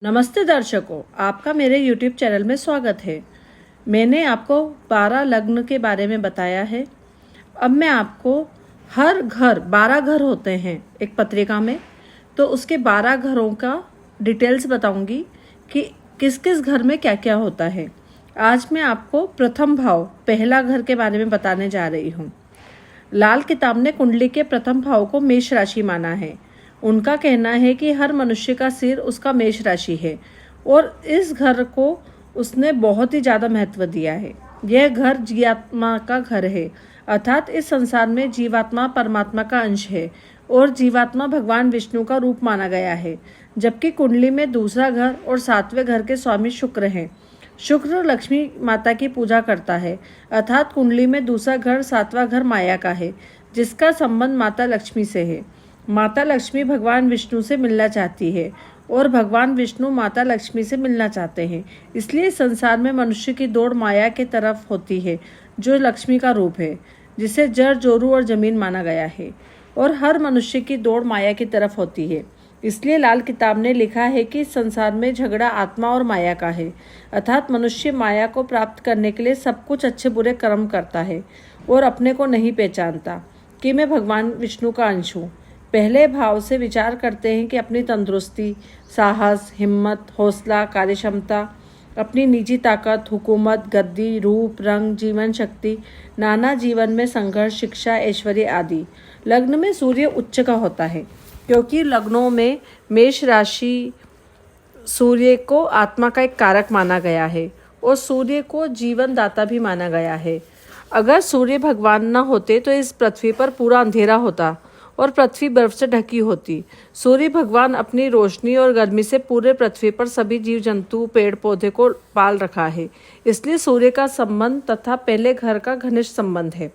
नमस्ते दर्शकों, आपका मेरे YouTube चैनल में स्वागत है। मैंने आपको 12 लग्न के बारे में बताया है। अब मैं आपको हर घर 12 घर होते हैं एक पत्रिका में, तो उसके 12 घरों का डिटेल्स बताऊंगी कि किस किस घर में क्या क्या होता है। आज मैं आपको प्रथम भाव पहला घर के बारे में बताने जा रही हूँ। लाल किताब ने कुंडली के प्रथम भाव को मेष राशि माना है। उनका कहना है कि हर मनुष्य का सिर उसका मेष राशि है और इस घर को उसने बहुत ही ज़्यादा महत्व दिया है। यह घर जीवात्मा का घर है, अर्थात इस संसार में जीवात्मा परमात्मा का अंश है और जीवात्मा भगवान विष्णु का रूप माना गया है। जबकि कुंडली में दूसरा घर और 7वें घर के स्वामी शुक्र हैं। शुक्र लक्ष्मी माता की पूजा करता है, अर्थात कुंडली में दूसरा घर 7वां घर माया का है, जिसका संबंध माता लक्ष्मी से है। माता लक्ष्मी भगवान विष्णु से मिलना चाहती है और भगवान विष्णु माता लक्ष्मी से मिलना चाहते हैं। इसलिए संसार में मनुष्य की दौड़ माया की तरफ होती है, जो लक्ष्मी का रूप है, जिसे जड़ जोरू और जमीन माना गया है। और हर मनुष्य की दौड़ माया की तरफ होती है। इसलिए लाल किताब ने लिखा है कि संसार में झगड़ा आत्मा और माया का है, अर्थात मनुष्य माया को प्राप्त करने के लिए सब कुछ अच्छे बुरे कर्म करता है और अपने को नहीं पहचानता कि मैं भगवान विष्णु का अंश हूँ। पहले भाव से विचार करते हैं कि अपनी तंदुरुस्ती, साहस, हिम्मत, हौसला, कार्यक्षमता, अपनी निजी ताकत, हुकूमत, गद्दी, रूप, रंग, जीवन शक्ति, नाना जीवन में संघर्ष, शिक्षा, ऐश्वर्य आदि। लग्न में सूर्य उच्च का होता है, क्योंकि लग्नों में मेष राशि सूर्य को आत्मा का एक कारक माना गया है और सूर्य को जीवन दाता भी माना गया है। अगर सूर्य भगवान न होते तो इस पृथ्वी पर पूरा अंधेरा होता और पृथ्वी बर्फ से ढकी होती। सूर्य भगवान अपनी रोशनी और गर्मी से पूरे पृथ्वी पर सभी जीव जंतु, पेड़ पौधे को पाल रखा है। इसलिए सूर्य का संबंध तथा पहले घर का घनिष्ठ संबंध है।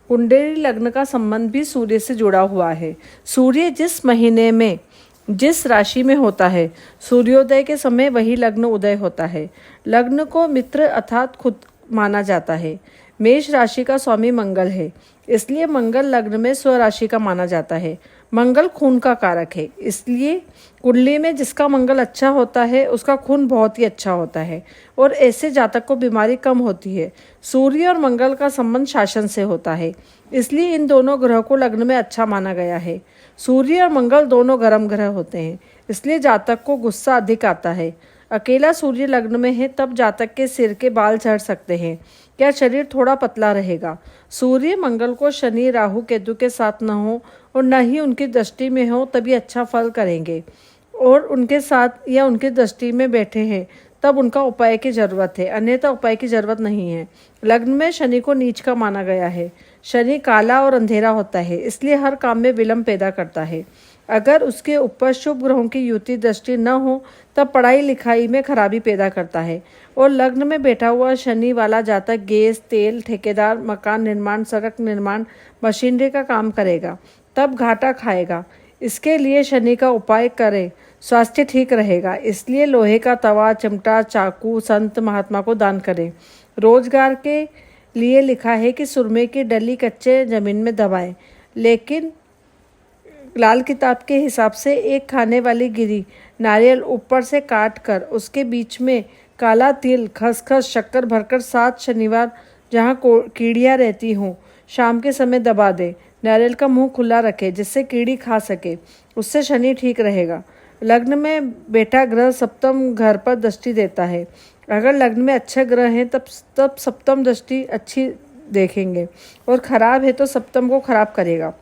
कुंडली लग्न का संबंध भी सूर्य से जुड़ा हुआ है। सूर्य जिस महीने में जिस राशि में होता है, सूर्योदय के समय वही लग्न उदय होता है। लग्न को मित्र अर्थात खुद माना जाता है। मेष राशि का स्वामी मंगल है, इसलिए मंगल लग्न में स्वराशि का माना जाता है। मंगल खून का कारक है, इसलिए कुंडली में जिसका मंगल अच्छा होता है उसका खून बहुत ही अच्छा होता है और ऐसे जातक को बीमारी कम होती है। सूर्य और मंगल का संबंध शासन से होता है, इसलिए इन दोनों ग्रह को लग्न में अच्छा माना गया है। सूर्य और मंगल दोनों गर्म ग्रह होते हैं, इसलिए जातक को गुस्सा अधिक आता है। अकेला सूर्य लग्न में है तब जातक के सिर के बाल झड़ सकते हैं या शरीर थोड़ा पतला रहेगा। सूर्य मंगल को शनि, राहु, केतु के साथ न हो और न ही उनकी दृष्टि में हो तभी अच्छा फल करेंगे, और उनके साथ या उनकी दृष्टि में बैठे हैं तब उनका उपाय की जरूरत है, अन्यथा उपाय की जरूरत नहीं है। लग्न में शनि को नीच का माना गया है। शनि काला और अंधेरा होता है, इसलिए हर काम में विलंब पैदा करता है। अगर उसके ऊपर शुभ ग्रहों की युति दृष्टि न हो तब पढ़ाई लिखाई में खराबी पैदा करता है। और लग्न में बैठा हुआ शनि वाला जातक गैस, तेल, ठेकेदार, मकान निर्माण, सड़क निर्माण, मशीनरी का काम करेगा, तब घाटा खाएगा। इसके लिए शनि का उपाय करें, स्वास्थ्य ठीक रहेगा। इसलिए लोहे का तवा, चिमटा, चाकू संत महात्मा को दान करें। रोजगार के लिए लिखा है कि सुरमे की डली कच्चे जमीन में दबाएं, लेकिन लाल किताब के हिसाब से एक खाने वाली गिरी नारियल ऊपर से काट कर उसके बीच में काला तिल, खसखस, शक्कर भरकर 7 शनिवार जहाँ कीड़ियाँ रहती हों शाम के समय दबा दे। नारियल का मुंह खुला रखे जिससे कीड़ी खा सके, उससे शनि ठीक रहेगा। लग्न में बैठा ग्रह सप्तम घर पर दृष्टि देता है। अगर लग्न में अच्छे ग्रह हैं तब सप्तम दृष्टि अच्छी देखेंगे और खराब है तो सप्तम को खराब करेगा।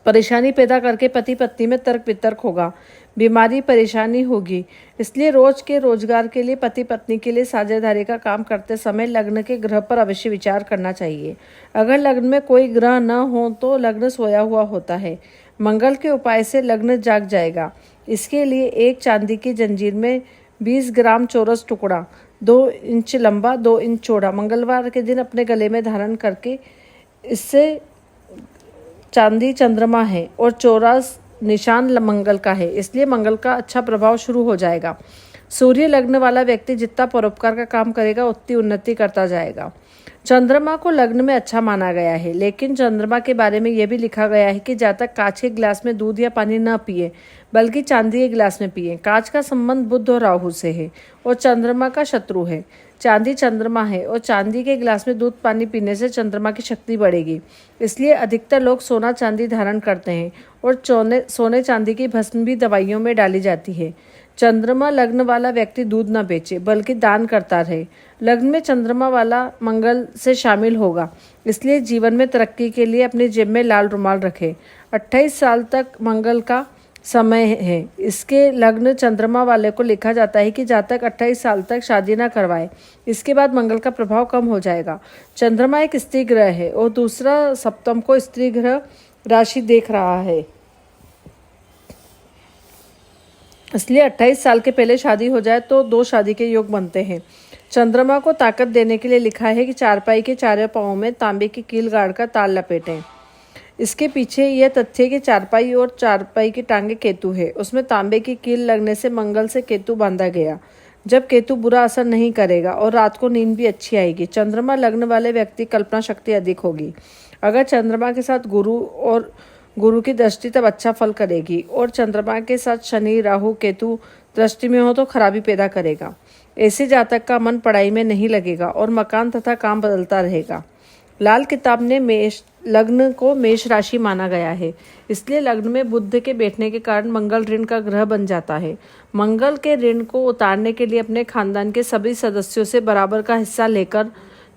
परेशानी पैदा करके पति पत्नी में तर्क वितर्क होगा, बीमारी परेशानी होगी। इसलिए रोज के रोजगार के लिए पति पत्नी के लिए साझेदारी का काम करते समय लग्न के ग्रह पर अवश्य विचार करना चाहिए। अगर लग्न में कोई ग्रह न हो तो लग्न सोया हुआ होता है। मंगल के उपाय से लग्न जाग जाएगा। इसके लिए एक चांदी की जंजीर में 20 ग्राम चौरस टुकड़ा 2 इंच लंबा 2 इंच चौड़ा मंगलवार के दिन अपने गले में धारण करके, इससे चांदी चंद्रमा है और चौरस निशान मंगल का है, इसलिए मंगल का अच्छा प्रभाव शुरू हो जाएगा। सूर्य लग्न वाला व्यक्ति जितना परोपकार का काम करेगा उतनी उन्नति करता जाएगा। चंद्रमा को लग्न में अच्छा माना गया है, लेकिन चंद्रमा के बारे में यह भी लिखा गया है कि जब तक कांच के गिलास में दूध या पानी न पिए बल्कि चांदी के गिलास में पिए। कांच का संबंध बुध और राहु से है और चंद्रमा का शत्रु है। चांदी चंद्रमा है और चांदी के गिलास में दूध पानी पीने से चंद्रमा की शक्ति बढ़ेगी। इसलिए अधिकतर लोग सोना चांदी धारण करते हैं और सोने चांदी की भस्म भी दवाइयों में डाली जाती है। चंद्रमा लग्न वाला व्यक्ति दूध न बेचे बल्कि दान करता रहे। लग्न में चंद्रमा वाला मंगल से शामिल होगा, इसलिए जीवन में तरक्की के लिए अपनी जेब में लाल रुमाल रखें। 28 साल तक मंगल का समय है। इसके लग्न चंद्रमा वाले को लिखा जाता है कि जब तक 28 साल तक शादी न करवाए, इसके बाद मंगल का प्रभाव कम हो जाएगा। चंद्रमा एक स्त्री ग्रह है और दूसरा सप्तम को स्त्री ग्रह राशि देख रहा है, इसलिए 28 साल के पहले शादी हो जाए तो 2 शादी के योग बनते हैं। चंद्रमा को ताकत देने के लिए लिखा है कि चारपाई के चारों पांवों में तांबे की कील गाड़कर ताल लपेटें। इसके पीछे यह तथ्य कि चारपाई और चारपाई की टांगे केतु है, उसमें तांबे की कील लगने से मंगल से केतु बांधा गया। जब केतु बुरा असर नहीं करेगा और रात को नींद भी अच्छी आएगी। चंद्रमा लग्न वाले व्यक्ति कल्पना शक्ति अधिक होगी। अगर चंद्रमा के साथ गुरु की दृष्टि तब अच्छा फल करेगी और चंद्रमा के साथ शनि राहु केतु दृष्टि में हो तो खराबी पैदा करेगा। ऐसे जातक का मन पढ़ाई में नहीं लगेगा और मकान तथा काम बदलता रहेगा। लाल किताब ने लग्न को मेष राशि माना गया है, इसलिए लग्न में बुध के बैठने के कारण मंगल ऋण का ग्रह बन जाता है। मंगल के ऋण को उतारने के लिए अपने खानदान के सभी सदस्यों से बराबर का हिस्सा लेकर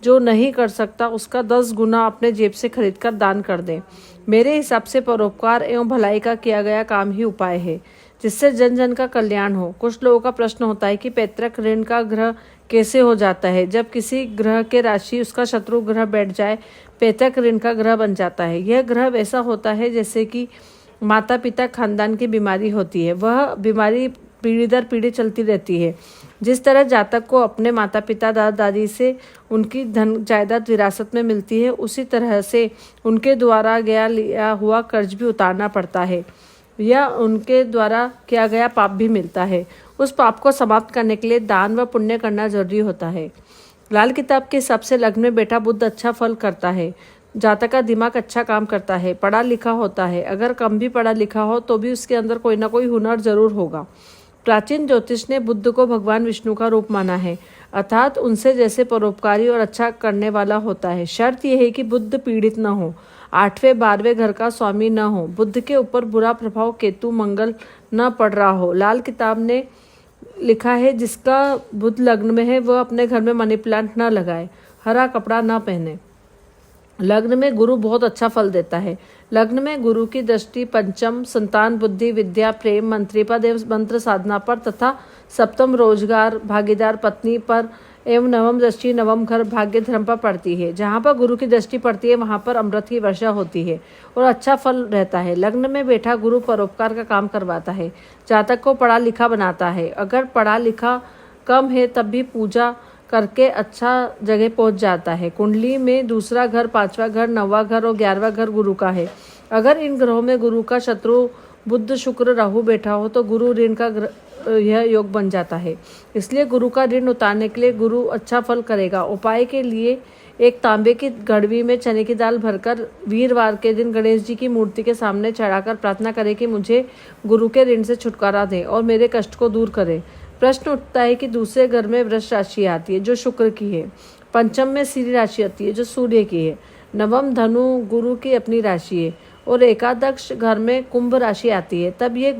जो नहीं कर सकता उसका 10 गुना अपने जेब से खरीदकर दान कर दें। मेरे हिसाब से परोपकार एवं भलाई का किया गया काम ही उपाय है, जिससे जन जन का कल्याण हो। कुछ लोगों का प्रश्न होता है कि पैतृक ऋण का ग्रह कैसे हो जाता है। जब किसी ग्रह के राशि उसका शत्रु ग्रह बैठ जाए, पैतृक ऋण का ग्रह बन जाता है। यह ग्रह वैसा होता है जैसे कि माता पिता खानदान की बीमारी होती है, वह बीमारी पीढ़ी दर पीढ़ी चलती रहती है। जिस तरह जातक को अपने माता पिता दादा दादी से उनकी धन जायदाद विरासत में मिलती है, उसी तरह से उनके द्वारा लिया हुआ कर्ज भी उतारना पड़ता है या उनके द्वारा किया गया पाप भी मिलता है। उस पाप को समाप्त करने के लिए दान व पुण्य करना जरूरी होता है। लाल किताब के हिसाब से लग्न में बैठा बुध अच्छा फल करता है। जातक का दिमाग अच्छा काम करता है, पढ़ा लिखा होता है। अगर कम भी पढ़ा लिखा हो तो भी उसके अंदर कोई ना कोई हुनर जरूर होगा। प्राचीन ज्योतिष ने बुद्ध को भगवान विष्णु का रूप माना है, अर्थात उनसे जैसे परोपकारी और अच्छा करने वाला होता है। शर्त यह है कि बुद्ध पीड़ित न हो, 8वें 12वें घर का स्वामी न हो, बुद्ध के ऊपर बुरा प्रभाव केतु मंगल न पड़ रहा हो। लाल किताब ने लिखा है जिसका बुध लग्न में है वह अपने घर में मनी प्लांट न लगाए, हरा कपड़ा न पहने। लग्न में गुरु बहुत अच्छा फल देता है। लग्न में गुरु की दृष्टि पंचम संतान बुद्धि विद्या प्रेम मंत्रीपद एवं मंत्र साधना पर तथा सप्तम रोजगार भागीदार पत्नी पर एवं नवम दृष्टि नवम घर भाग्य धर्म पर पड़ती है। जहाँ पर गुरु की दृष्टि पड़ती है वहाँ पर अमृत की वर्षा होती है और अच्छा फल रहता है। लग्न में बैठा गुरु परोपकार का काम करवाता है, जातक को पढ़ा लिखा बनाता है। अगर पढ़ा लिखा कम है तब भी पूजा करके अच्छा जगह पहुंच जाता है। कुंडली में दूसरा घर 5वां घर 9वां घर और 11वां घर गुरु का है। अगर इन ग्रहों में गुरु का शत्रु बुध शुक्र राहु बैठा हो तो गुरु ऋण का यह योग बन जाता है। इसलिए गुरु का ऋण उतारने के लिए गुरु अच्छा फल करेगा। उपाय के लिए एक तांबे की गड़वी में चने की दाल भरकर वीरवार के दिन गणेश जी की मूर्ति के सामने चढ़ाकर प्रार्थना करें कि मुझे गुरु के ऋण से छुटकारा दें और मेरे कष्ट को दूर करें। प्रश्न उठता है कि दूसरे घर में वृष राशि आती है जो शुक्र की है, पंचम में सिरी राशि आती है जो सूर्य की है, नवम धनु गुरु की अपनी राशि है और एकादश घर में कुंभ राशि आती है। तब ये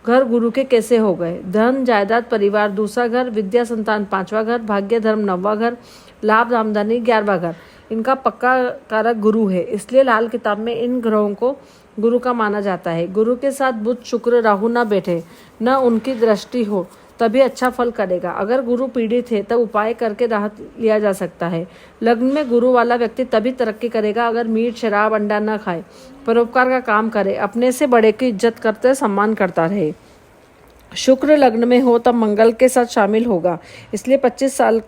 घर गुरु के कैसे हो गए? धन जायदाद परिवार दूसरा घर, विद्या संतान 5वां घर, भाग्य धर्म 9वां घर, लाभ आमदनी 11वां घर, इनका पक्का कारक गुरु है। इसलिए लाल किताब में इन ग्रहों को गुरु का माना जाता है। गुरु के साथ बुध शुक्र राहु न बैठे, न उनकी दृष्टि हो, तभी अच्छा फल करेगा। अगर गुरु पीड़ित है तब उपाय करके राहत लिया जा सकता है। लग्न में गुरु वाला व्यक्ति तभी तरक्की करेगा अगर मीट शराब अंडा न खाए, परोपकार का काम करे, अपने से बड़े की इज्जत करते सम्मान करता रहे। शुक्र लग्न में हो तब मंगल के साथ शामिल होगा, इसलिए 25 साल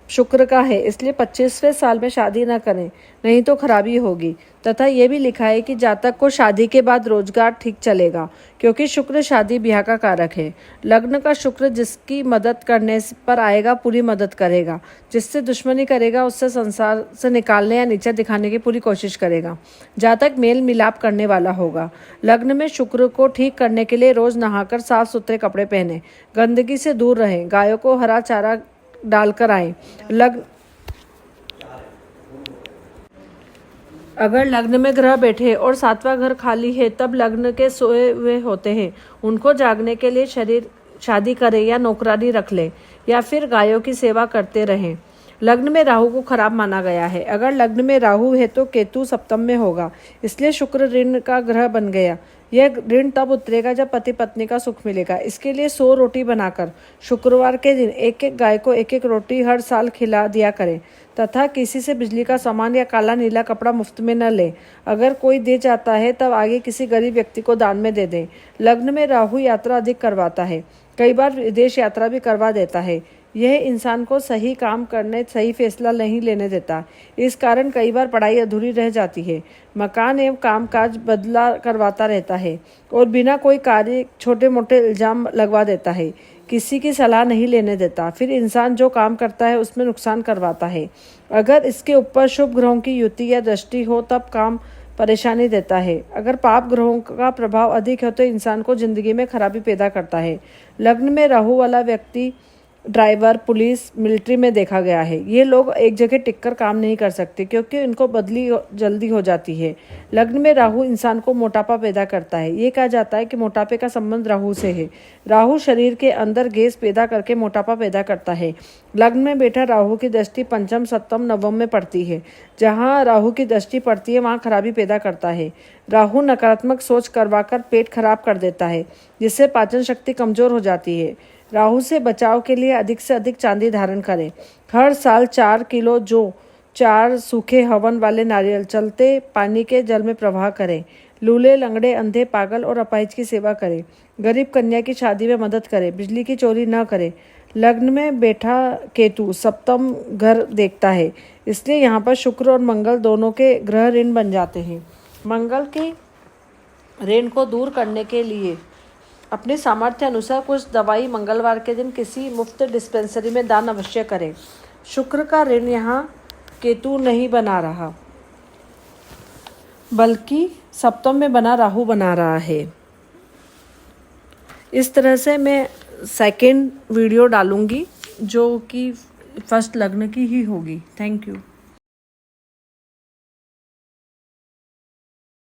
शुक्र का है, इसलिए 25वें साल में शादी न करें, नहीं तो खराबी होगी। तथा ये भी लिखा है कि जातक को शादी के बाद रोजगार ठीक चलेगा, क्योंकि शुक्र शादी ब्याह का कारक है। लग्न का शुक्र जिसकी मदद करने पर आएगा पूरी मदद करेगा, जिससे दुश्मनी करेगा उससे संसार से निकालने या नीचे दिखाने की पूरी कोशिश करेगा। जातक मेल मिलाप करने वाला होगा। लग्न में शुक्र को ठीक करने के लिए रोज नहाकर साफ सुथरे कपड़े पहने, गंदगी से दूर रहें, गायों को हरा चारा डालकर आए। अगर लग्न में ग्रह बैठे और 7वां घर खाली है तब लग्न के सोए हुए होते हैं, उनको जागने के लिए शरीर शादी करे या नौकरानी रख ले या फिर गायों की सेवा करते रहें। लग्न में राहु को खराब माना गया है। अगर लग्न में राहु है तो केतु सप्तम में होगा, इसलिए शुक्र ऋण का ग्रह बन गया। यह ऋण तब उतरेगा जब पति पत्नी का सुख मिलेगा। इसके लिए 100 रोटी बनाकर शुक्रवार के दिन एक एक गाय को एक एक रोटी हर साल खिला दिया करें, तथा किसी से बिजली का सामान या काला नीला कपड़ा मुफ्त में न लें। अगर कोई दे जाता है तब आगे किसी गरीब व्यक्ति को दान में दे दें। लग्न में राहु यात्रा अधिक करवाता है, कई बार विदेश यात्रा भी करवा देता है। यह इंसान को सही काम करने, सही फैसला नहीं लेने देता। इस कारण कई बार पढ़ाई अधूरी रह जाती है। मकान एवं कामकाज बदला करवाता रहता है और बिना कोई कार्य छोटे मोटे इल्जाम लगवा देता है। किसी की सलाह नहीं लेने देता। फिर इंसान जो काम करता है उसमें नुकसान करवाता है। अगर इसके ऊपर शुभ ग्रहों की युति या दृष्टि हो तब काम परेशानी देता है। अगर पाप ग्रहों का प्रभाव अधिक है तो इंसान को जिंदगी में खराबी पैदा करता है। लग्न में राहु वाला व्यक्ति ड्राइवर, पुलिस, मिलिट्री में देखा गया है। ये लोग एक जगह टिककर काम नहीं कर सकते क्योंकि इनको बदली जल्दी हो जाती है। लग्न में राहु इंसान को मोटापा पैदा करता है। ये कहा जाता है कि मोटापे का संबंध राहु से है। राहु शरीर के अंदर गैस पैदा करके मोटापा पैदा करता है। लग्न में बैठा राहु की दृष्टि पंचम, सप्तम, नवम में पड़ती है। जहाँ राहु की दृष्टि पड़ती है वहाँ खराबी पैदा करता है। राहु नकारात्मक सोच करवाकर पेट खराब कर देता है, जिससे पाचन शक्ति कमजोर हो जाती है। राहु से बचाव के लिए अधिक से अधिक चांदी धारण करें। हर साल 4 किलो जो 4 सूखे हवन वाले नारियल चलते पानी के जल में प्रवाह करें। लूले, लंगड़े, अंधे, पागल और अपाहिज की सेवा करें। गरीब कन्या की शादी में मदद करें। बिजली की चोरी न करें। लग्न में बैठा केतु सप्तम घर देखता है, इसलिए यहाँ पर शुक्र और मंगल दोनों के ग्रह ऋण बन जाते हैं। मंगल के ऋण को दूर करने के लिए अपने सामर्थ्य अनुसार कुछ दवाई मंगलवार के दिन किसी मुफ्त डिस्पेंसरी में दान अवश्य करें। शुक्र का ऋण यहाँ केतु नहीं बना रहा, बल्कि सप्तम में बना राहु बना रहा है। इस तरह से मैं सेकेंड वीडियो डालूंगी जो कि फर्स्ट लग्न की ही होगी। Thank you.